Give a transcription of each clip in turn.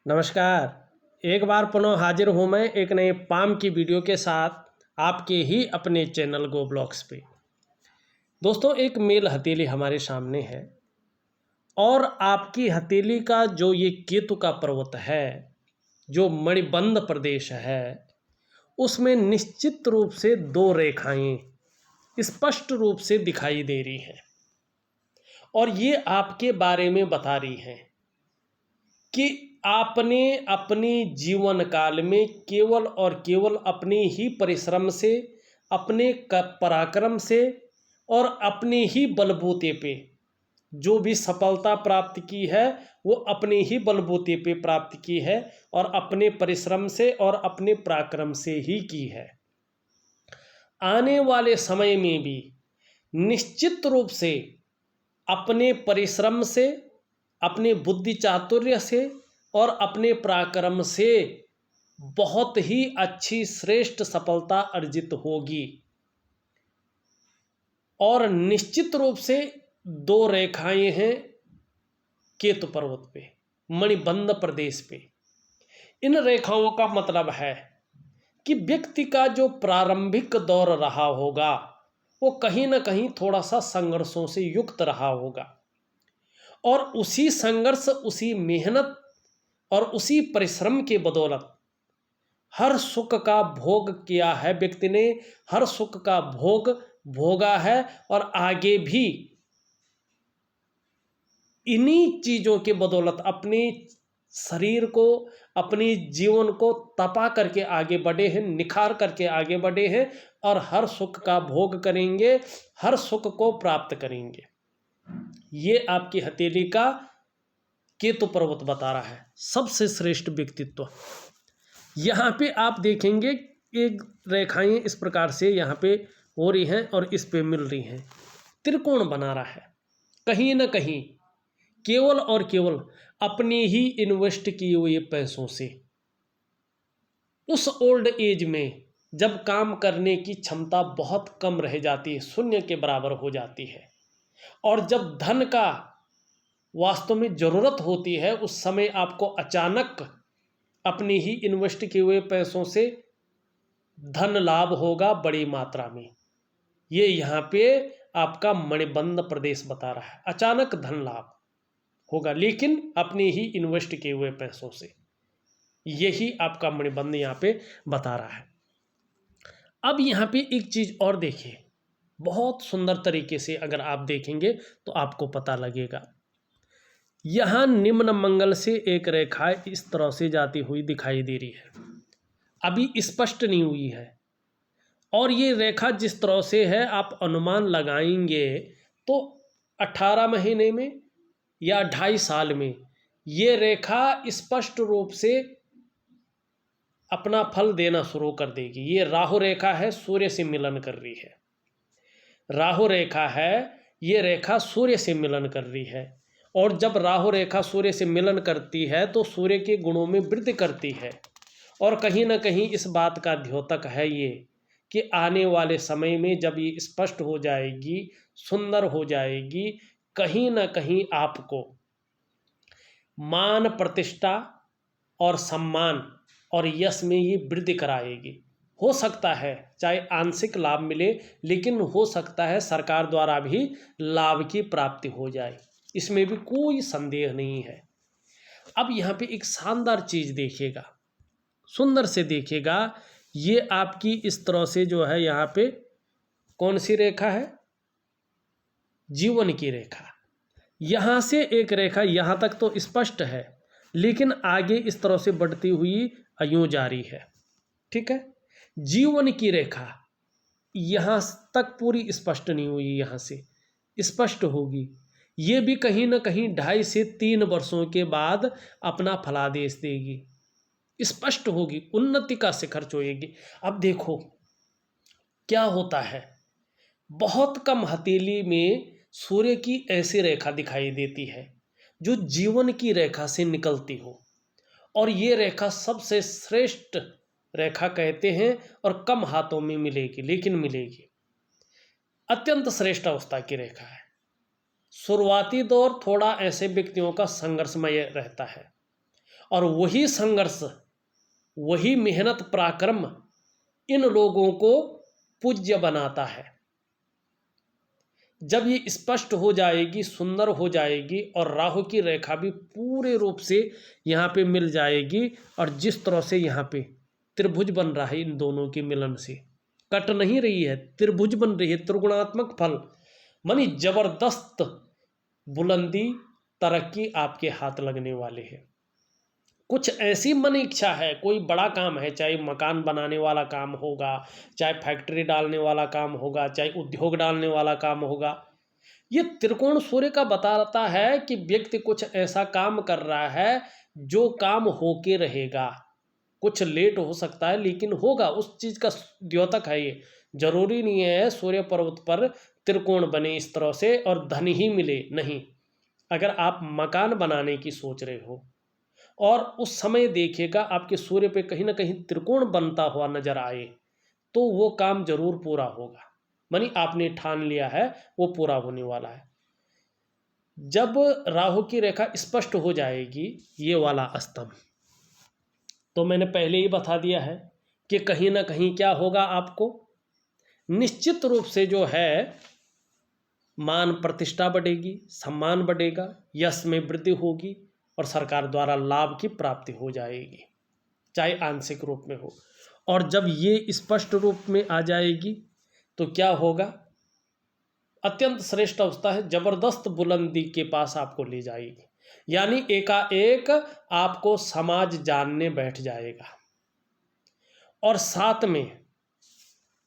नमस्कार। एक बार पुनः हाजिर हूँ मैं एक नए पाम की वीडियो के साथ आपके ही अपने चैनल गो ब्लॉग्स पे। दोस्तों, एक मेल हथेली हमारे सामने है और आपकी हथेली का जो ये केतु का पर्वत है, जो मणिबंध प्रदेश है, उसमें निश्चित रूप से दो रेखाएं स्पष्ट रूप से दिखाई दे रही हैं और ये आपके बारे में बता रही हैं कि आपने अपने जीवन काल में केवल और केवल अपने ही परिश्रम से, अपने पराक्रम से और अपने ही बलबूते पे जो भी सफलता प्राप्त की है वो अपने ही बलबूते पे प्राप्त की है और अपने परिश्रम से और अपने पराक्रम से ही की है। आने वाले समय में भी निश्चित रूप से अपने परिश्रम से, अपने बुद्धि चातुर्य से और अपने पराक्रम से बहुत ही अच्छी श्रेष्ठ सफलता अर्जित होगी। और निश्चित रूप से दो रेखाएं हैं केतु पर्वत पे, मणिबंध प्रदेश पे। इन रेखाओं का मतलब है कि व्यक्ति का जो प्रारंभिक दौर रहा होगा वो कहीं ना कहीं थोड़ा सा संघर्षों से युक्त रहा होगा और उसी संघर्ष, उसी मेहनत और उसी परिश्रम के बदौलत हर सुख का भोग किया है व्यक्ति ने, हर सुख का भोग भोगा है और आगे भी इन्हीं चीज़ों के बदौलत अपने शरीर को, अपने जीवन को तपा करके आगे बढ़े हैं, निखार करके आगे बढ़े हैं और हर सुख का भोग करेंगे, हर सुख को प्राप्त करेंगे। ये आपकी हथेली का केतु पर्वत बता रहा है, सबसे श्रेष्ठ व्यक्तित्व। यहाँ पे आप देखेंगे एक रेखाएं इस प्रकार से यहाँ पे हो रही हैं और इस पे मिल रही हैं, त्रिकोण बना रहा है। कहीं ना कहीं केवल और केवल अपने ही इन्वेस्ट किए हुए पैसों से उस ओल्ड एज में जब काम करने की क्षमता बहुत कम रह जाती है, शून्य के बराबर हो जाती है और जब धन का वास्तव में ज़रूरत होती है, उस समय आपको अचानक अपने ही इन्वेस्ट किए हुए पैसों से धन लाभ होगा बड़ी मात्रा में। ये यहाँ पे आपका मणिबंध प्रदेश बता रहा है, अचानक धन लाभ होगा लेकिन अपने ही इन्वेस्ट किए हुए पैसों से। यही आपका मणिबंध यहाँ पे बता रहा है। अब यहाँ पे एक चीज़ और देखिए, बहुत सुंदर तरीके से अगर आप देखेंगे तो आपको पता लगेगा। यहाँ निम्न मंगल से एक रेखा इस तरह से जाती हुई दिखाई दे रही है, अभी स्पष्ट नहीं हुई है और ये रेखा जिस तरह से है आप अनुमान लगाएंगे तो 18 महीने में या 2.5 साल में ये रेखा स्पष्ट रूप से अपना फल देना शुरू कर देगी। ये राहु रेखा है, सूर्य से मिलन कर रही है। राहु रेखा है, ये रेखा सूर्य से मिलन कर रही है और जब राहु रेखा सूर्य से मिलन करती है तो सूर्य के गुणों में वृद्धि करती है और कहीं ना कहीं इस बात का द्योतक है ये कि आने वाले समय में जब ये स्पष्ट हो जाएगी, सुंदर हो जाएगी, कहीं ना कहीं आपको मान, प्रतिष्ठा और सम्मान और यश में ये वृद्धि कराएगी। हो सकता है चाहे आंशिक लाभ मिले, लेकिन हो सकता है सरकार द्वारा भी लाभ की प्राप्ति हो जाए, इसमें भी कोई संदेह नहीं है। अब यहाँ पे एक शानदार चीज़ देखिएगा, सुंदर से देखिएगा। ये आपकी इस तरह से जो है यहाँ पे कौन सी रेखा है, जीवन की रेखा। यहाँ से एक रेखा यहाँ तक तो स्पष्ट है लेकिन आगे इस तरह से बढ़ती हुई यूं जारी है, ठीक है। जीवन की रेखा यहाँ तक पूरी स्पष्ट नहीं हुई, यहाँ से स्पष्ट होगी। ये भी कहीं ना कहीं 2.5 से 3 वर्षों के बाद अपना फलादेश देगी, स्पष्ट होगी, उन्नति का शिखर छुएगी। अब देखो क्या होता है, बहुत कम हथेली में सूर्य की ऐसी रेखा दिखाई देती है जो जीवन की रेखा से निकलती हो और ये रेखा सबसे श्रेष्ठ रेखा कहते हैं और कम हाथों में मिलेगी लेकिन मिलेगी। अत्यंत श्रेष्ठ अवस्था की रेखा है। शुरुआती दौर थोड़ा ऐसे व्यक्तियों का संघर्षमय रहता है और वही संघर्ष, वही मेहनत पराक्रम इन लोगों को पूज्य बनाता है। जब ये स्पष्ट हो जाएगी, सुंदर हो जाएगी और राहु की रेखा भी पूरे रूप से यहाँ पे मिल जाएगी, और जिस तरह से यहाँ पे त्रिभुज बन रहा है इन दोनों के मिलन से, कट नहीं रही है, त्रिभुज बन रही है, त्रिगुणात्मक फल, मानी जबरदस्त बुलंदी, तरक्की आपके हाथ लगने वाले हैं। कुछ ऐसी मन इच्छा है, कोई बड़ा काम है, चाहे मकान बनाने वाला काम होगा, चाहे फैक्ट्री डालने वाला काम होगा, चाहे उद्योग डालने वाला काम होगा। ये त्रिकोण सूर्य का बताता है कि व्यक्ति कुछ ऐसा काम कर रहा है जो काम होके रहेगा। कुछ लेट हो सकता है लेकिन होगा, उस चीज का द्योतक है ये। जरूरी नहीं है सूर्य पर्वत पर त्रिकोण बने इस तरह से और धन ही मिले, नहीं। अगर आप मकान बनाने की सोच रहे हो और उस समय देखिएगा आपके सूर्य पे कहीं ना कहीं त्रिकोण बनता हुआ नजर आए, तो वो काम जरूर पूरा होगा, मानी आपने ठान लिया है वो पूरा होने वाला है। जब राहु की रेखा स्पष्ट हो जाएगी, ये वाला स्तंभ, तो मैंने पहले ही बता दिया है कि कहीं ना कहीं क्या होगा, आपको निश्चित रूप से जो है मान प्रतिष्ठा बढ़ेगी, सम्मान बढ़ेगा, यश में वृद्धि होगी और सरकार द्वारा लाभ की प्राप्ति हो जाएगी, चाहे आंशिक रूप में हो। और जब ये स्पष्ट रूप में आ जाएगी तो क्या होगा, अत्यंत श्रेष्ठ अवस्था है, जबरदस्त बुलंदी के पास आपको ले जाएगी, यानी एकाएक आपको समाज जानने बैठ जाएगा। और साथ में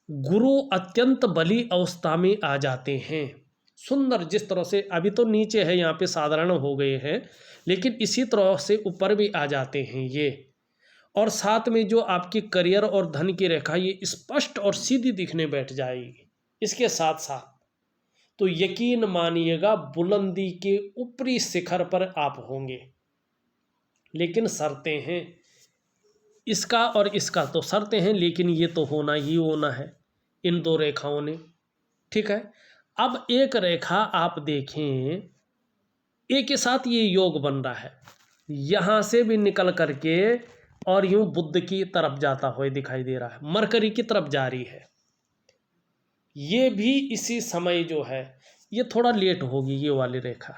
गुरु अत्यंत बली अवस्था में आ जाते हैं। सुंदर, जिस तरह से अभी तो नीचे है, यहाँ पे साधारण हो गए हैं, लेकिन इसी तरह से ऊपर भी आ जाते हैं ये। और साथ में जो आपकी करियर और धन की रेखा ये स्पष्ट और सीधी दिखने बैठ जाएगी। इसके साथ साथ तो यकीन मानिएगा बुलंदी के ऊपरी शिखर पर आप होंगे। लेकिन शर्तें हैं, इसका और इसका तो शर्तें हैं, लेकिन ये तो होना ही होना है इन दो रेखाओं ने, ठीक है। अब एक रेखा आप देखें, एक के साथ ये योग बन रहा है, यहाँ से भी निकल करके और यूं बुध की तरफ जाता हुआ दिखाई दे रहा है, मरकरी की तरफ जा रही है। ये भी इसी समय जो है ये थोड़ा लेट होगी, ये वाली रेखा,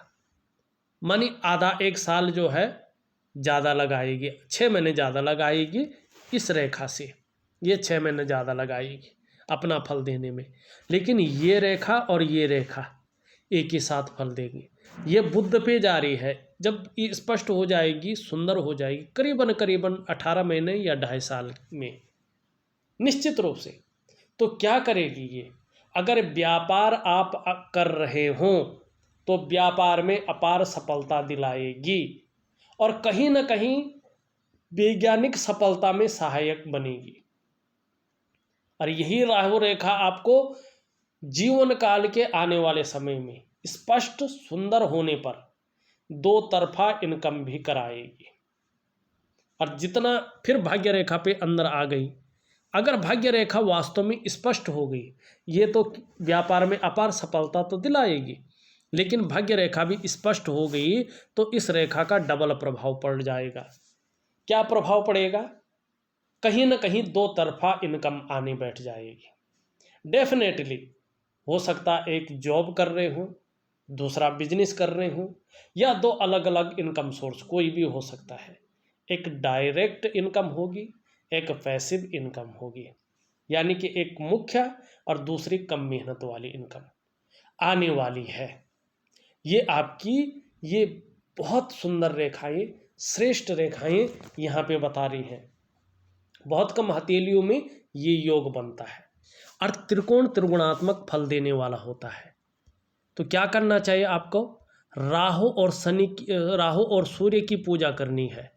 मानी आधा एक साल जो है ज़्यादा लगाएगी, 6 महीने ज़्यादा लगाएगी इस रेखा से, ये 6 महीने ज़्यादा लगाएगी अपना फल देने में। लेकिन ये रेखा और ये रेखा एक ही साथ फल देगी। ये बुध पे जा रही है, जब ये स्पष्ट हो जाएगी, सुंदर हो जाएगी, करीबन करीबन 18 महीने या 2.5 साल में निश्चित रूप से। तो क्या करेगी ये, अगर व्यापार आप कर रहे हो तो व्यापार में अपार सफलता दिलाएगी और कहीं ना कहीं वैज्ञानिक सफलता में सहायक बनेगी। और यही राहु रेखा आपको जीवन काल के आने वाले समय में स्पष्ट सुंदर होने पर 2 तरफा इनकम भी कराएगी। और जितना फिर भाग्य रेखा पे अंदर आ गई, अगर भाग्य रेखा वास्तव में स्पष्ट हो गई, ये तो व्यापार में अपार सफलता तो दिलाएगी, लेकिन भाग्य रेखा भी स्पष्ट हो गई तो इस रेखा का डबल प्रभाव पड़ जाएगा। क्या प्रभाव पड़ेगा, कहीं ना कहीं 2 तरफा इनकम आने बैठ जाएगी। डेफिनेटली हो सकता एक जॉब कर रहे हो, दूसरा बिजनेस कर रहे हो, या 2 अलग अलग इनकम सोर्स कोई भी हो सकता है। एक डायरेक्ट इनकम होगी, एक पैसिव इनकम होगी, यानी कि एक मुख्य और दूसरी कम मेहनत वाली इनकम आने वाली है। ये आपकी ये बहुत सुंदर रेखाएं, श्रेष्ठ रेखाएं यहाँ पे बता रही हैं। बहुत कम हथेलियों में ये योग बनता है और त्रिकोण त्रिगुणात्मक फल देने वाला होता है। तो क्या करना चाहिए आपको, राहु और सूर्य की पूजा करनी है,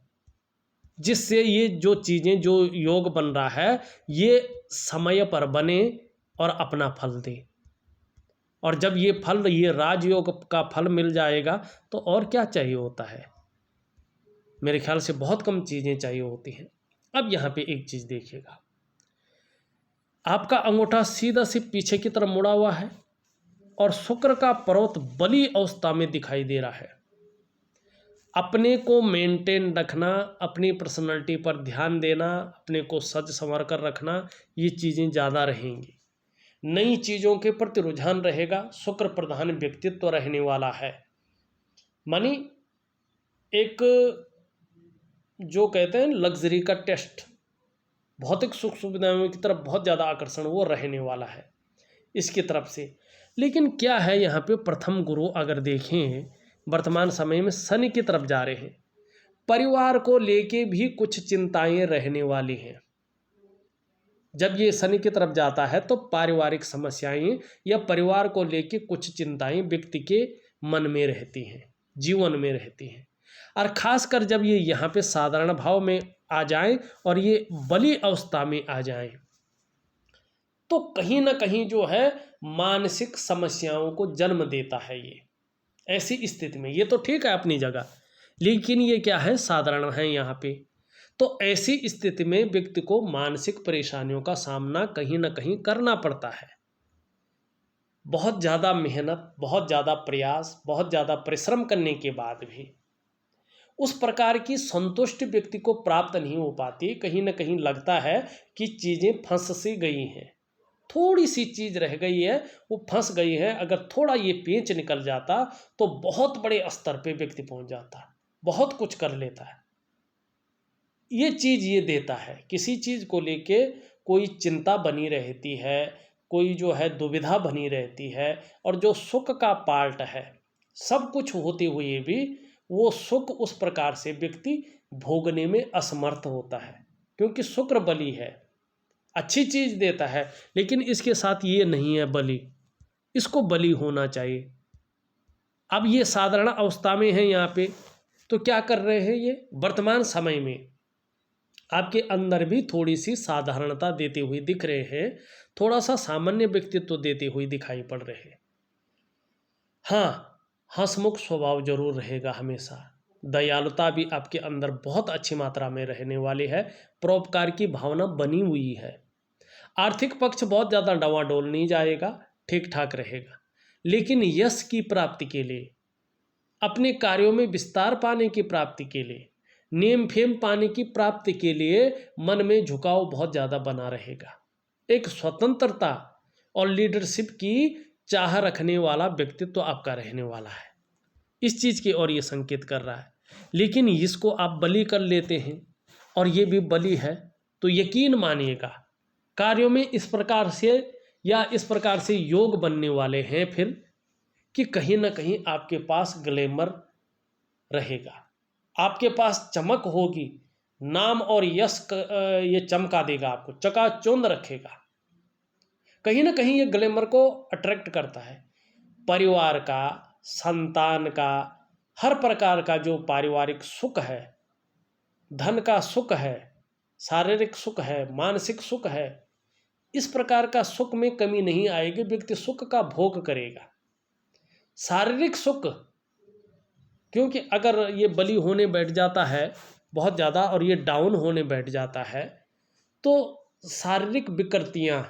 जिससे ये जो चीज़ें, जो योग बन रहा है ये समय पर बने और अपना फल दे। और जब ये फल, ये राजयोग का फल मिल जाएगा तो और क्या चाहिए होता है, मेरे ख्याल से बहुत कम चीज़ें चाहिए होती हैं। अब यहाँ पे एक चीज़ देखिएगा, आपका अंगूठा सीधा से पीछे की तरफ मुड़ा हुआ है और शुक्र का पर्वत बली अवस्था में दिखाई दे रहा है। अपने को मेंटेन रखना, अपनी पर्सनैलिटी पर ध्यान देना, अपने को सज संवर कर रखना, ये चीज़ें ज़्यादा रहेंगी। नई चीज़ों के प्रति रुझान रहेगा। शुक्र प्रधान व्यक्तित्व रहने वाला है। मानी एक जो कहते हैं लग्जरी का टेस्ट, भौतिक सुख सुविधाओं की तरफ बहुत ज़्यादा आकर्षण वो रहने वाला है इसकी तरफ से। लेकिन क्या है यहाँ पे, प्रथम गुरु अगर देखें वर्तमान समय में शनि की तरफ जा रहे हैं। परिवार को लेके भी कुछ चिंताएं रहने वाली हैं। जब ये शनि की तरफ जाता है तो पारिवारिक समस्याएं या परिवार को लेके कुछ चिंताएं व्यक्ति के मन में रहती हैं, जीवन में रहती हैं। और खासकर जब ये यहाँ पे साधारण भाव में आ जाएं और ये बली अवस्था में आ जाएं तो कहीं ना कहीं जो है मानसिक समस्याओं को जन्म देता है ये। ऐसी स्थिति में ये तो ठीक है अपनी जगह, लेकिन ये क्या है, साधारण है यहाँ पे। तो ऐसी स्थिति में व्यक्ति को मानसिक परेशानियों का सामना कहीं ना कहीं करना पड़ता है। बहुत ज़्यादा मेहनत, बहुत ज़्यादा प्रयास, बहुत ज़्यादा परिश्रम करने के बाद भी उस प्रकार की संतुष्टि व्यक्ति को प्राप्त नहीं हो पाती। कहीं ना कहीं लगता है कि चीज़ें फंस सी गई हैं, थोड़ी सी चीज़ रह गई है, वो फंस गई है। अगर थोड़ा ये पेंच निकल जाता तो बहुत बड़े स्तर पे व्यक्ति पहुंच जाता, बहुत कुछ कर लेता है। ये चीज़ ये देता है, किसी चीज़ को लेके कोई चिंता बनी रहती है, कोई जो है दुविधा बनी रहती है। और जो सुख का पार्ट है, सब कुछ होते हुए भी वो सुख उस प्रकार से व्यक्ति भोगने में असमर्थ होता है, क्योंकि शुक्र बली है, अच्छी चीज़ देता है। लेकिन इसके साथ ये नहीं है बली, इसको बली होना चाहिए। अब ये साधारण अवस्था में है यहाँ पे, तो क्या कर रहे हैं ये वर्तमान समय में आपके अंदर भी थोड़ी सी साधारणता देते हुए दिख रहे हैं, थोड़ा सा सामान्य व्यक्तित्व देते हुए दिखाई पड़ रहे हैं। हाँ, हंसमुख स्वभाव जरूर रहेगा हमेशा। दयालुता भी आपके अंदर बहुत अच्छी मात्रा में रहने वाली है। परोपकार की भावना बनी हुई है। आर्थिक पक्ष बहुत ज़्यादा डवाडोल नहीं जाएगा, ठीक ठाक रहेगा। लेकिन यश की प्राप्ति के लिए, अपने कार्यों में विस्तार पाने की प्राप्ति के लिए, नेम फेम पाने की प्राप्ति के लिए मन में झुकाव बहुत ज़्यादा बना रहेगा। एक स्वतंत्रता और लीडरशिप की चाह रखने वाला व्यक्तित्व आपका रहने वाला है। इस चीज़ की ओर ये संकेत कर रहा है। लेकिन इसको आप बलि कर लेते हैं और ये भी बलि है, तो यकीन मानिएगा कार्यों में इस प्रकार से या इस प्रकार से योग बनने वाले हैं फिर कि कहीं ना कहीं आपके पास ग्लैमर रहेगा, आपके पास चमक होगी, नाम और यश ये चमका देगा, आपको चकाचौंध रखेगा। कहीं ना कहीं ये ग्लैमर को अट्रैक्ट करता है। परिवार का, संतान का, हर प्रकार का जो पारिवारिक सुख है, धन का सुख है, शारीरिक सुख है, मानसिक सुख है, इस प्रकार का सुख में कमी नहीं आएगी। व्यक्ति सुख का भोग करेगा। शारीरिक सुख, क्योंकि अगर ये बलि होने बैठ जाता है बहुत ज़्यादा और ये डाउन होने बैठ जाता है तो शारीरिक विकृतियाँ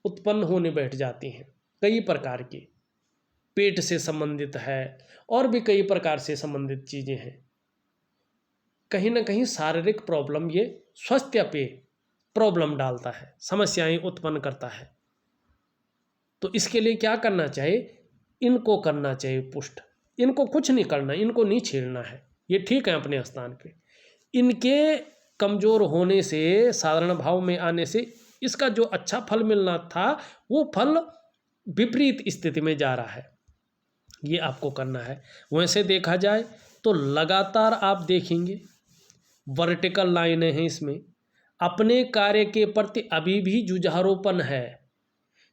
उत्पन्न होने बैठ जाती हैं। कई प्रकार की, पेट से संबंधित है और भी कई प्रकार से संबंधित चीज़ें हैं। कहीं ना कहीं शारीरिक प्रॉब्लम ये स्वास्थ्य पे प्रॉब्लम डालता है, समस्याएं उत्पन्न करता है। तो इसके लिए क्या करना चाहिए, इनको करना चाहिए पुष्ट। इनको कुछ नहीं करना, इनको नहीं छेड़ना है, ये ठीक है अपने स्थान पे। इनके कमज़ोर होने से, साधारण भाव में आने से इसका जो अच्छा फल मिलना था वो फल विपरीत स्थिति में जा रहा है। ये आपको करना है। वैसे देखा जाए तो लगातार आप देखेंगे वर्टिकल लाइनें हैं इसमें। अपने कार्य के प्रति अभी भी जुझारूपन है।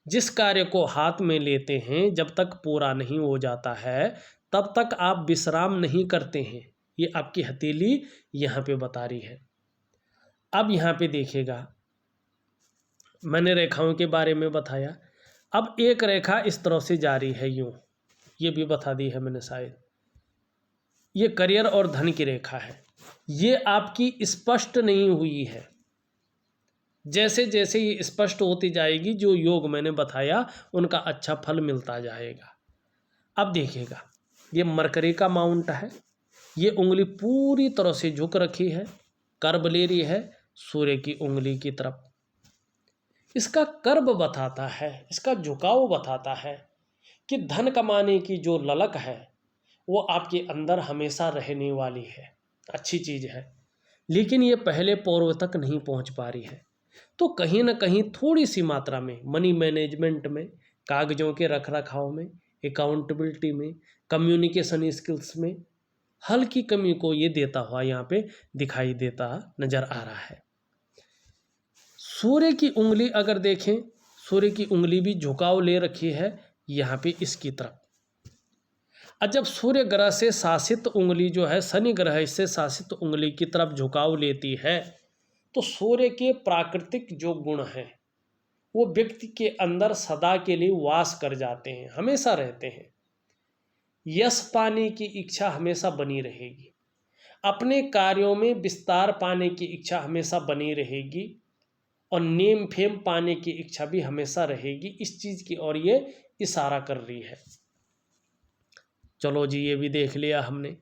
जिस कार्य को हाथ में लेते हैं जब तक पूरा नहीं हो जाता है तब तक आप विश्राम नहीं करते हैं। ये आपकी हथेली यहाँ पे बता रही है। अब यहाँ पे देखिएगा, मैंने रेखाओं के बारे में बताया। अब एक रेखा इस तरह से जा रही है यूँ, ये भी बता दी है मैंने शायद। ये करियर और धन की रेखा है। ये आपकी स्पष्ट नहीं हुई है। जैसे जैसे ये स्पष्ट होती जाएगी, जो योग मैंने बताया उनका अच्छा फल मिलता जाएगा। अब देखिएगा, ये मरकरी का माउंट है ये उंगली पूरी तरह से झुक रखी है, कर्ब ले रही है सूर्य की उंगली की तरफ। इसका कर्ब बताता है, इसका झुकाव बताता है कि धन कमाने की जो ललक है वो आपके अंदर हमेशा रहने वाली है, अच्छी चीज़ है, लेकिन ये पहले पौर तक नहीं पहुंच पा रही है। तो कहीं ना कहीं थोड़ी सी मात्रा में मनी मैनेजमेंट में, कागजों के रख रखाव में, अकाउंटेबिलिटी में, कम्युनिकेशन स्किल्स में हल्की कमी को ये देता हुआ यहाँ पे दिखाई देता नजर आ रहा है। सूर्य की उंगली अगर देखें, सूर्य की उंगली भी झुकाव ले रखी है यहाँ पे इसकी तरफ। जब सूर्य ग्रह से शासित उंगली जो है शनि ग्रह से शासित उंगली की तरफ झुकाव लेती है तो सूर्य के प्राकृतिक जो गुण हैं वो व्यक्ति के अंदर सदा के लिए वास कर जाते हैं, हमेशा रहते हैं। यश पाने की इच्छा हमेशा बनी रहेगी, अपने कार्यों में विस्तार पाने की इच्छा हमेशा बनी रहेगी और नेम फेम पाने की इच्छा भी हमेशा रहेगी। इस चीज़ की ओर ये इशारा कर रही है। चलो जी, ये भी देख लिया हमने।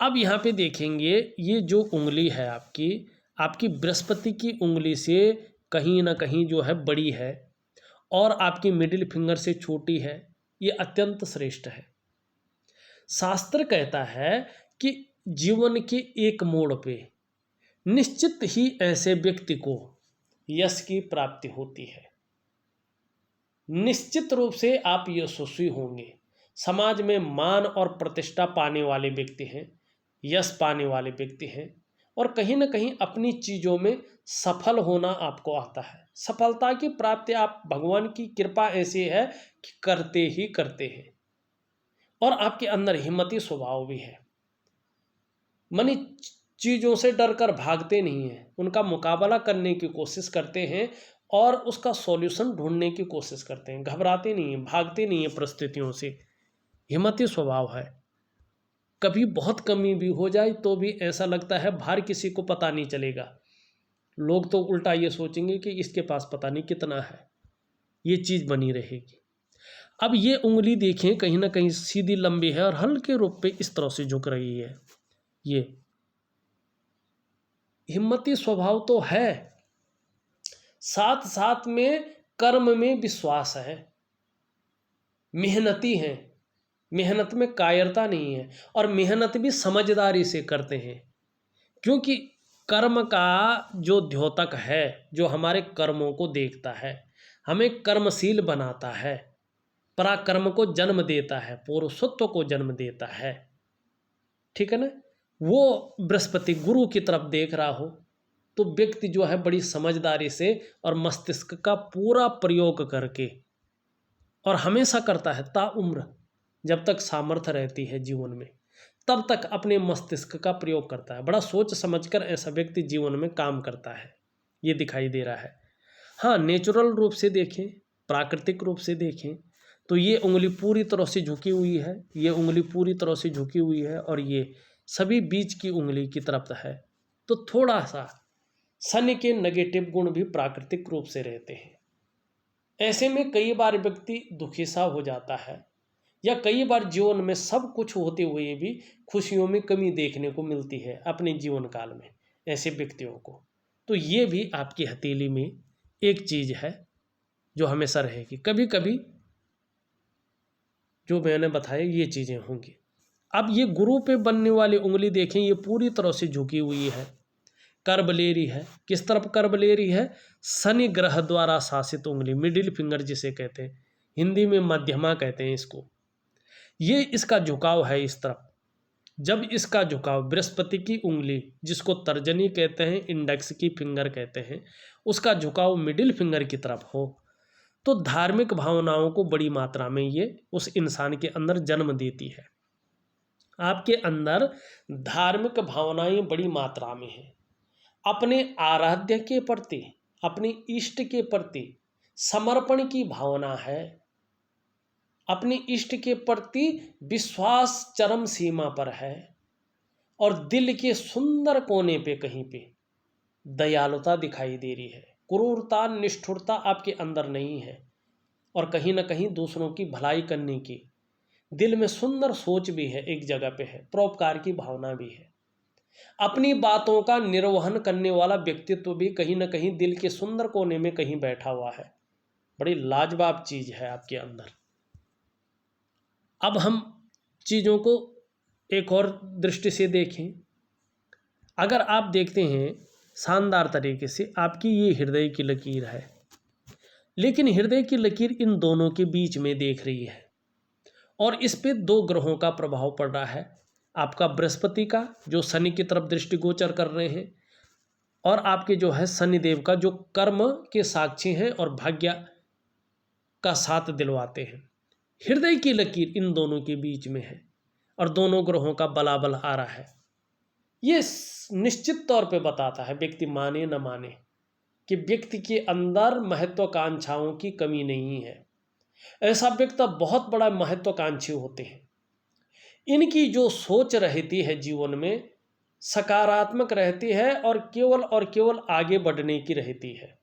अब यहाँ पे देखेंगे ये जो उंगली है आपकी बृहस्पति की उंगली से कहीं ना कहीं जो है बड़ी है और आपकी मिडिल फिंगर से छोटी है, ये अत्यंत श्रेष्ठ है। शास्त्र कहता है कि जीवन के एक मोड़ पे निश्चित ही ऐसे व्यक्ति को यश की प्राप्ति होती है। निश्चित रूप से आप यशस्वी होंगे, समाज में मान और प्रतिष्ठा पाने वाले व्यक्ति हैं, यश पाने वाले व्यक्ति हैं और कहीं ना कहीं अपनी चीज़ों में सफल होना आपको आता है। सफलता की प्राप्ति आप भगवान की कृपा ऐसी है कि करते ही करते हैं और आपके अंदर हिम्मती स्वभाव भी है। मनी चीज़ों से डरकर भागते नहीं हैं, उनका मुकाबला करने की कोशिश करते हैं और उसका सॉल्यूशन ढूंढने की कोशिश करते हैं। घबराते नहीं हैं, भागते नहीं हैं परिस्थितियों से, हिम्मती स्वभाव है। कभी बहुत कमी भी हो जाए तो भी ऐसा लगता है भार किसी को पता नहीं चलेगा, लोग तो उल्टा ये सोचेंगे कि इसके पास पता नहीं कितना है, ये चीज़ बनी रहेगी। अब ये उंगली देखें कहीं ना कहीं सीधी लंबी है और हल्के रूप पे इस तरह से झुक रही है। ये हिम्मती स्वभाव तो है, साथ साथ में कर्म में विश्वास है, मेहनती हैं, मेहनत में कायरता नहीं है और मेहनत भी समझदारी से करते हैं। क्योंकि कर्म का जो द्योतक है, जो हमारे कर्मों को देखता है, हमें कर्मशील बनाता है, पराक्रम को जन्म देता है, पुरुषत्व को जन्म देता है, ठीक है ना, वो बृहस्पति गुरु की तरफ देख रहा हो तो व्यक्ति जो है बड़ी समझदारी से और मस्तिष्क का पूरा प्रयोग करके, और हमेशा करता है ताउम्र, जब तक सामर्थ्य रहती है जीवन में तब तक अपने मस्तिष्क का प्रयोग करता है। बड़ा सोच समझकर ऐसा व्यक्ति जीवन में काम करता है, ये दिखाई दे रहा है। हाँ, नेचुरल रूप से देखें, प्राकृतिक रूप से देखें तो ये उंगली पूरी तरह से झुकी हुई है, ये उंगली पूरी तरह से झुकी हुई है और ये सभी बीच की उंगली की तरफ है। तो थोड़ा सा शनि के नेगेटिव गुण भी प्राकृतिक रूप से रहते हैं। ऐसे में कई बार व्यक्ति दुखी सा हो जाता है या कई बार जीवन में सब कुछ होते हुए भी खुशियों में कमी देखने को मिलती है अपने जीवन काल में ऐसे व्यक्तियों को। तो ये भी आपकी हथेली में एक चीज़ है जो हमेशा रहेगी। कभी कभी जो मैंने बताया ये चीज़ें होंगी। अब ये गुरु पे बनने वाली उंगली देखें, ये पूरी तरह से झुकी हुई है, कर्ब ले रही है। किस तरफ कर्ब ले रही है? शनि ग्रह द्वारा शासित उंगली, मिडिल फिंगर जिसे कहते हैं, हिंदी में मध्यमा कहते हैं इसको। ये इसका झुकाव है इस तरफ। जब इसका झुकाव बृहस्पति की उंगली, जिसको तर्जनी कहते हैं, इंडेक्स की फिंगर कहते हैं, उसका झुकाव मिडिल फिंगर की तरफ हो तो धार्मिक भावनाओं को बड़ी मात्रा में ये उस इंसान के अंदर जन्म देती है। आपके अंदर धार्मिक भावनाएं बड़ी मात्रा में हैं। अपने आराध्य के प्रति, अपने इष्ट के प्रति समर्पण की भावना है, अपने इष्ट के प्रति विश्वास चरम सीमा पर है और दिल के सुंदर कोने पे कहीं पे दयालुता दिखाई दे रही है। क्रूरता, निष्ठुरता आपके अंदर नहीं है और कहीं ना कहीं दूसरों की भलाई करने की, दिल में सुंदर सोच भी है, एक जगह पे है, परोपकार की भावना भी है, अपनी बातों का निर्वहन करने वाला व्यक्तित्व भी कहीं ना कहीं दिल के सुंदर कोने में कहीं बैठा हुआ है। बड़ी लाजवाब चीज है आपके अंदर। अब हम चीजों को एक और दृष्टि से देखें। अगर आप देखते हैं शानदार तरीके से, आपकी ये हृदय की लकीर है, लेकिन हृदय की लकीर इन दोनों के बीच में देख रही है, और इस पे दो ग्रहों का प्रभाव पड़ रहा है। आपका बृहस्पति का जो शनि की तरफ दृष्टिगोचर कर रहे हैं, और आपके जो है शनिदेव का जो कर्म के साक्षी हैं और भाग्य का साथ दिलवाते हैं। हृदय की लकीर इन दोनों के बीच में है और दोनों ग्रहों का बलाबल आ रहा है। ये निश्चित तौर पे बताता है, व्यक्ति माने न माने, कि व्यक्ति के अंदर महत्वाकांक्षाओं की कमी नहीं है। ऐसा व्यक्ति बहुत बड़ा महत्वाकांक्षी होते हैं। इनकी जो सोच रहती है जीवन में सकारात्मक रहती है और केवल आगे बढ़ने की रहती है।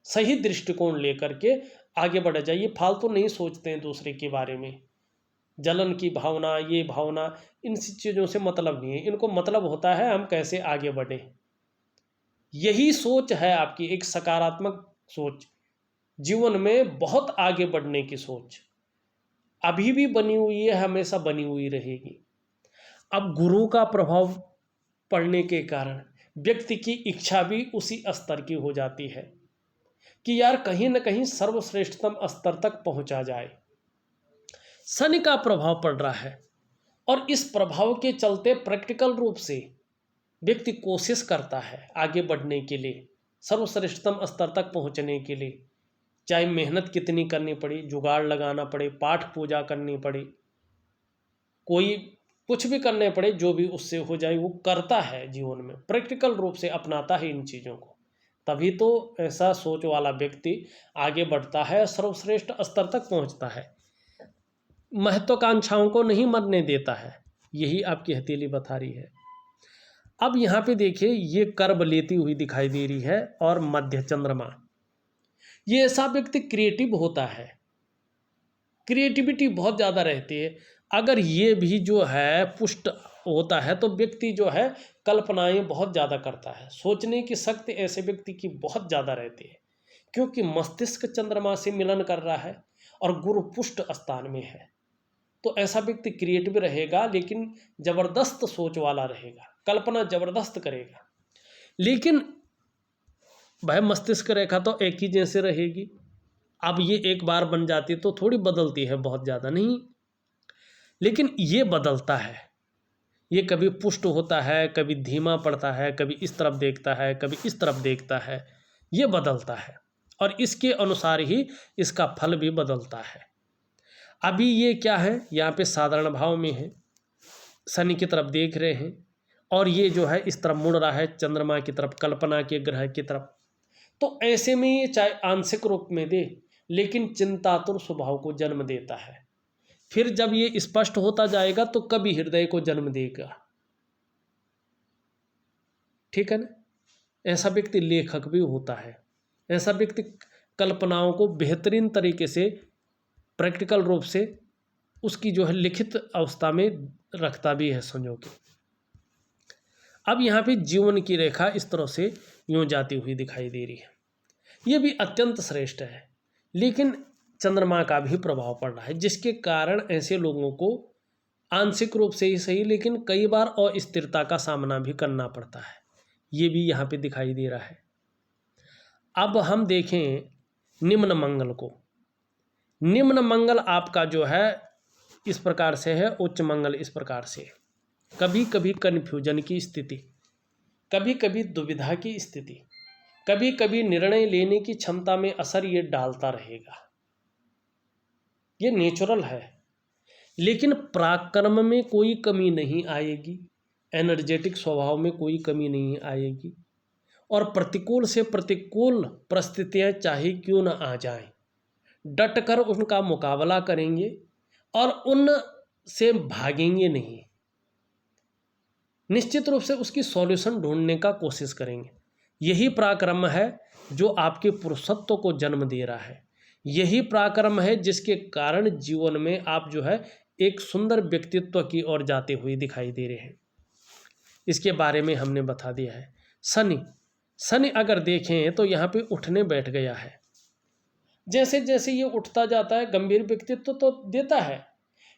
सही दृष्टिकोण लेकर के आगे बढ़ जाइए, फालतू नहीं सोचते हैं दूसरे के बारे में। जलन की भावना, ये भावना, इन चीज़ों से मतलब नहीं है। इनको मतलब होता है हम कैसे आगे बढ़े। यही सोच है आपकी, एक सकारात्मक सोच, जीवन में बहुत आगे बढ़ने की सोच अभी भी बनी हुई है, हमेशा बनी हुई रहेगी। अब गुरु का प्रभाव पड़ने के कारण व्यक्ति की इच्छा भी उसी स्तर की हो जाती है कि यार कहीं ना कहीं सर्वश्रेष्ठतम स्तर तक पहुंचा जाए। शनि का प्रभाव पड़ रहा है और इस प्रभाव के चलते प्रैक्टिकल रूप से व्यक्ति कोशिश करता है आगे बढ़ने के लिए, सर्वश्रेष्ठतम स्तर तक पहुंचने के लिए, चाहे मेहनत कितनी करनी पड़ी, जुगाड़ लगाना पड़े, पाठ पूजा करनी पड़े, कोई कुछ भी करने पड़े, जो भी उससे हो जाए वो करता है। जीवन में प्रैक्टिकल रूप से अपनाता है इन चीज़ों को, तभी तो ऐसा सोच वाला व्यक्ति आगे बढ़ता है, सर्वश्रेष्ठ स्तर तक पहुंचता है, महत्वाकांक्षाओं को नहीं मरने देता है। यही आपकी हथेली बता रही है। अब यहाँ पे देखिए, ये कर्ब लेती हुई दिखाई दे रही है और मध्य चंद्रमा। ये ऐसा व्यक्ति क्रिएटिव होता है, क्रिएटिविटी बहुत ज़्यादा रहती है। अगर ये भी जो है पुष्ट होता है तो व्यक्ति जो है कल्पनाएं बहुत ज़्यादा करता है, सोचने की शक्ति ऐसे व्यक्ति की बहुत ज़्यादा रहती है, क्योंकि मस्तिष्क चंद्रमा से मिलन कर रहा है और गुरु पुष्ट स्थान में है। तो ऐसा व्यक्ति क्रिएटिव रहेगा, लेकिन ज़बरदस्त सोच वाला रहेगा, कल्पना ज़बरदस्त करेगा। लेकिन भाई मस्तिष्क रेखा तो एक ही जैसे रहेगी। अब ये एक बार बन जाती तो थोड़ी बदलती है, बहुत ज़्यादा नहीं, लेकिन ये बदलता है। ये कभी पुष्ट होता है, कभी धीमा पड़ता है, कभी इस तरफ देखता है, कभी इस तरफ देखता है, ये बदलता है और इसके अनुसार ही इसका फल भी बदलता है। अभी ये क्या है, यहाँ पे साधारण भाव में है, शनि की तरफ देख रहे हैं और ये जो है इस तरफ मुड़ रहा है चंद्रमा की तरफ, कल्पना के ग्रह की तरफ। तो ऐसे में ये चाहे आंशिक रूप में दे, लेकिन चिंतातुर स्वभाव को जन्म देता है। फिर जब ये स्पष्ट होता जाएगा तो कभी हृदय को जन्म देगा। ठीक है ना। ऐसा व्यक्ति लेखक भी होता है, ऐसा व्यक्ति कल्पनाओं को बेहतरीन तरीके से प्रैक्टिकल रूप से उसकी जो है लिखित अवस्था में रखता भी है संजो के। अब यहाँ पे जीवन की रेखा इस तरह से यूं जाती हुई दिखाई दे रही है। ये भी अत्यंत श्रेष्ठ है, लेकिन चंद्रमा का भी प्रभाव पड़ रहा है, जिसके कारण ऐसे लोगों को आंशिक रूप से ही सही, लेकिन कई बार अस्थिरता का सामना भी करना पड़ता है। ये भी यहाँ पे दिखाई दे रहा है। अब हम देखें निम्न मंगल को। निम्न मंगल आपका जो है इस प्रकार से है, उच्च मंगल इस प्रकार से है। कभी कभी कन्फ्यूजन की स्थिति, कभी कभी दुविधा की स्थिति, कभी कभी निर्णय लेने की क्षमता में असर ये डालता रहेगा। ये नेचुरल है, लेकिन पराक्रम में कोई कमी नहीं आएगी, एनर्जेटिक स्वभाव में कोई कमी नहीं आएगी, और प्रतिकूल से प्रतिकूल परिस्थितियां चाहे क्यों न आ जाएं, डटकर उनका मुकाबला करेंगे और उन से भागेंगे नहीं। निश्चित रूप से उसकी सॉल्यूशन ढूंढने का कोशिश करेंगे। यही पराक्रम है जो आपके पुरुषत्व को जन्म दे रहा है। यही पराक्रम है जिसके कारण जीवन में आप जो है एक सुंदर व्यक्तित्व की ओर जाते हुए दिखाई दे रहे हैं। इसके बारे में हमने बता दिया है। शनि, शनि अगर देखें तो यहाँ पे उठने बैठ गया है। जैसे जैसे ये उठता जाता है गंभीर व्यक्तित्व तो देता है,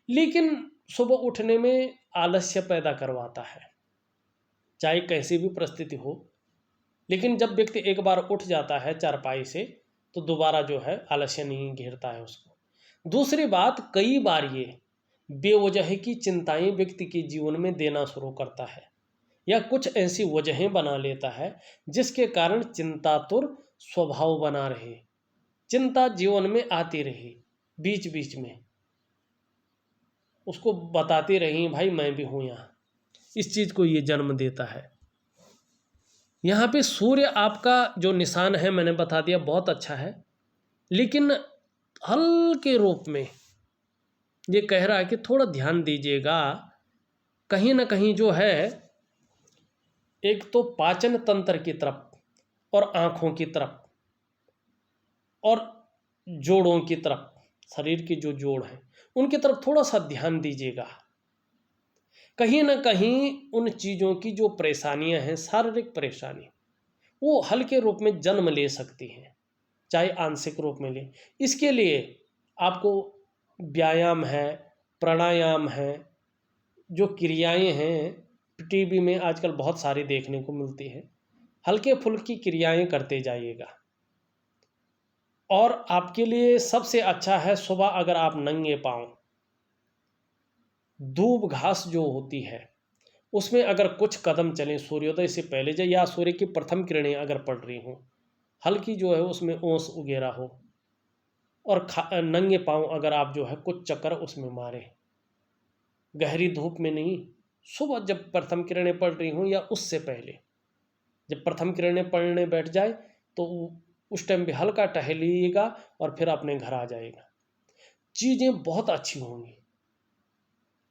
लेकिन सुबह उठने में आलस्य पैदा करवाता है, चाहे कैसी भी परिस्थिति हो। लेकिन जब व्यक्ति एक बार उठ जाता है चारपाई से तो दोबारा जो है आलस्य नहीं घेरता है उसको। दूसरी बात, कई बार ये बेवजह की चिंताएं व्यक्ति के जीवन में देना शुरू करता है, या कुछ ऐसी वजहें बना लेता है जिसके कारण चिंतातुर स्वभाव बना रहे, चिंता जीवन में आती रही, बीच बीच में उसको बताती रही भाई मैं भी हूं यहाँ। इस चीज को ये जन्म देता है। यहाँ पे सूर्य आपका जो निशान है मैंने बता दिया, बहुत अच्छा है, लेकिन हल्के रूप में ये कह रहा है कि थोड़ा ध्यान दीजिएगा। कहीं ना कहीं जो है एक तो पाचन तंत्र की तरफ और आँखों की तरफ और जोड़ों की तरफ, शरीर की जो जोड़ हैं उनकी तरफ थोड़ा सा ध्यान दीजिएगा। कहीं ना कहीं उन चीज़ों की जो परेशानियां हैं, शारीरिक परेशानी, वो हल्के रूप में जन्म ले सकती हैं, चाहे आंशिक रूप में ले। इसके लिए आपको व्यायाम है, प्राणायाम है, जो क्रियाएं हैं टीवी में आजकल बहुत सारी देखने को मिलती हैं, हल्के फुल्की क्रियाएं करते जाइएगा। और आपके लिए सबसे अच्छा है सुबह अगर आप नंगे पांव दूब घास जो होती है उसमें अगर कुछ कदम चलें सूर्योदय से पहले, जो या सूर्य की प्रथम किरणें अगर पड़ रही हों, हल्की जो है उसमें ओस वगैरह हो, और नंगे पांव अगर आप जो है कुछ चक्कर उसमें मारें, गहरी धूप में नहीं, सुबह जब प्रथम किरणें पड़ रही हों या उससे पहले, जब प्रथम किरणें पड़ने बैठ जाए तो उस टाइम भी हल्का टहलिएगा और फिर अपने घर आ जाएगा। चीज़ें बहुत अच्छी होंगी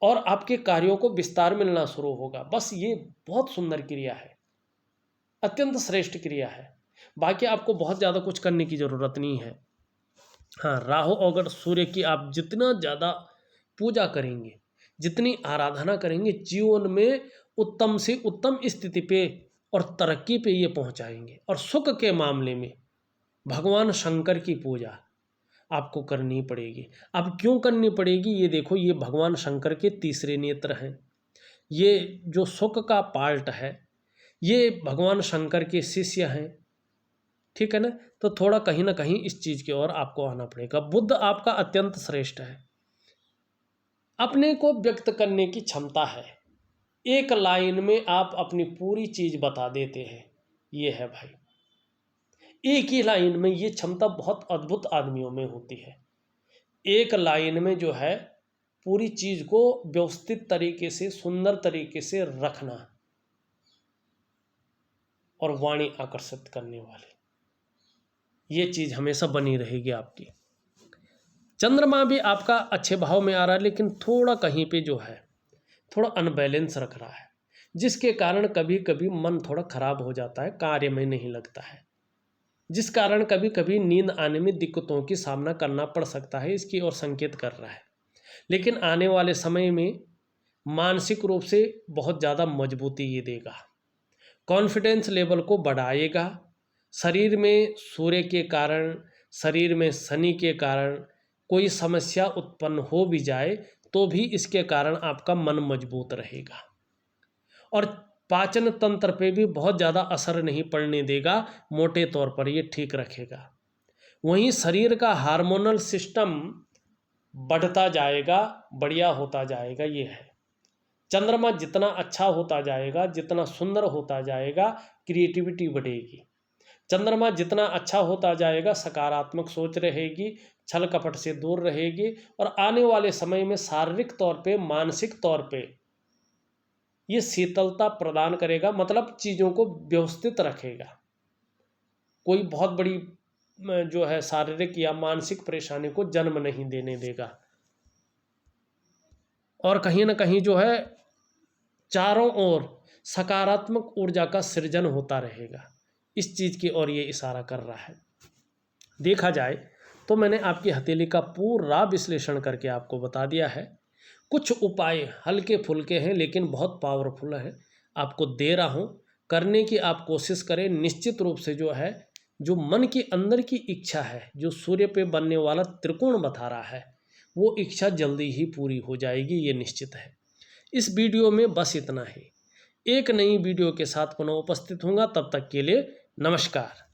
और आपके कार्यों को विस्तार मिलना शुरू होगा। बस ये बहुत सुंदर क्रिया है, अत्यंत श्रेष्ठ क्रिया है। बाकी आपको बहुत ज़्यादा कुछ करने की ज़रूरत नहीं है। हाँ, राहु अगर सूर्य की आप जितना ज़्यादा पूजा करेंगे, जितनी आराधना करेंगे, जीवन में उत्तम से उत्तम स्थिति पे और तरक्की पे ये पहुंचाएंगे। और सुख के मामले में भगवान शंकर की पूजा आपको करनी पड़ेगी। अब क्यों करनी पड़ेगी ये देखो, ये भगवान शंकर के तीसरे नेत्र हैं। ये जो सुख का पार्ट है ये भगवान शंकर के शिष्य हैं, ठीक है ना। तो थोड़ा कहीं ना कहीं इस चीज़ की ओर आपको आना पड़ेगा। बुद्ध आपका अत्यंत श्रेष्ठ है, अपने को व्यक्त करने की क्षमता है, एक लाइन में आप अपनी पूरी चीज़ बता देते हैं। ये है भाई, एक ही लाइन में ये क्षमता बहुत अद्भुत आदमियों में होती है। एक लाइन में जो है पूरी चीज को व्यवस्थित तरीके से, सुंदर तरीके से रखना और वाणी आकर्षित करने वाली, ये चीज हमेशा बनी रहेगी आपकी। चंद्रमा भी आपका अच्छे भाव में आ रहा है, लेकिन थोड़ा कहीं पे जो है थोड़ा अनबैलेंस रख रहा है, जिसके कारण कभी कभी मन थोड़ा खराब हो जाता है, कार्य में नहीं लगता है, जिस कारण कभी कभी नींद आने में दिक्कतों की सामना करना पड़ सकता है। इसकी ओर संकेत कर रहा है। लेकिन आने वाले समय में मानसिक रूप से बहुत ज़्यादा मजबूती ये देगा, कॉन्फिडेंस लेवल को बढ़ाएगा। शरीर में सूर्य के कारण, शरीर में शनि के कारण कोई समस्या उत्पन्न हो भी जाए तो भी इसके कारण आपका मन मजबूत रहेगा। और पाचन तंत्र पे भी बहुत ज़्यादा असर नहीं पड़ने देगा, मोटे तौर पर ये ठीक रखेगा। वहीं शरीर का हार्मोनल सिस्टम बढ़ता जाएगा, बढ़िया होता जाएगा। ये है, चंद्रमा जितना अच्छा होता जाएगा, जितना सुंदर होता जाएगा, क्रिएटिविटी बढ़ेगी। चंद्रमा जितना अच्छा होता जाएगा, सकारात्मक सोच रहेगी, छल कपट से दूर रहेगी, और आने वाले समय में शारीरिक तौर पे, मानसिक तौर पे ये शीतलता प्रदान करेगा, मतलब चीज़ों को व्यवस्थित रखेगा। कोई बहुत बड़ी जो है शारीरिक या मानसिक परेशानी को जन्म नहीं देने देगा। और कहीं ना कहीं जो है चारों ओर सकारात्मक ऊर्जा का सृजन होता रहेगा। इस चीज़ की ओर ये इशारा कर रहा है। देखा जाए तो मैंने आपकी हथेली का पूरा विश्लेषण करके आपको बता दिया है। कुछ उपाय हल्के फुल्के हैं लेकिन बहुत पावरफुल हैं, आपको दे रहा हूँ, करने की आप कोशिश करें। निश्चित रूप से जो है, जो मन के अंदर की इच्छा है, जो सूर्य पे बनने वाला त्रिकोण बता रहा है, वो इच्छा जल्दी ही पूरी हो जाएगी, ये निश्चित है। इस वीडियो में बस इतना ही। एक नई वीडियो के साथ पुनः उपस्थित होऊंगा, तब तक के लिए नमस्कार।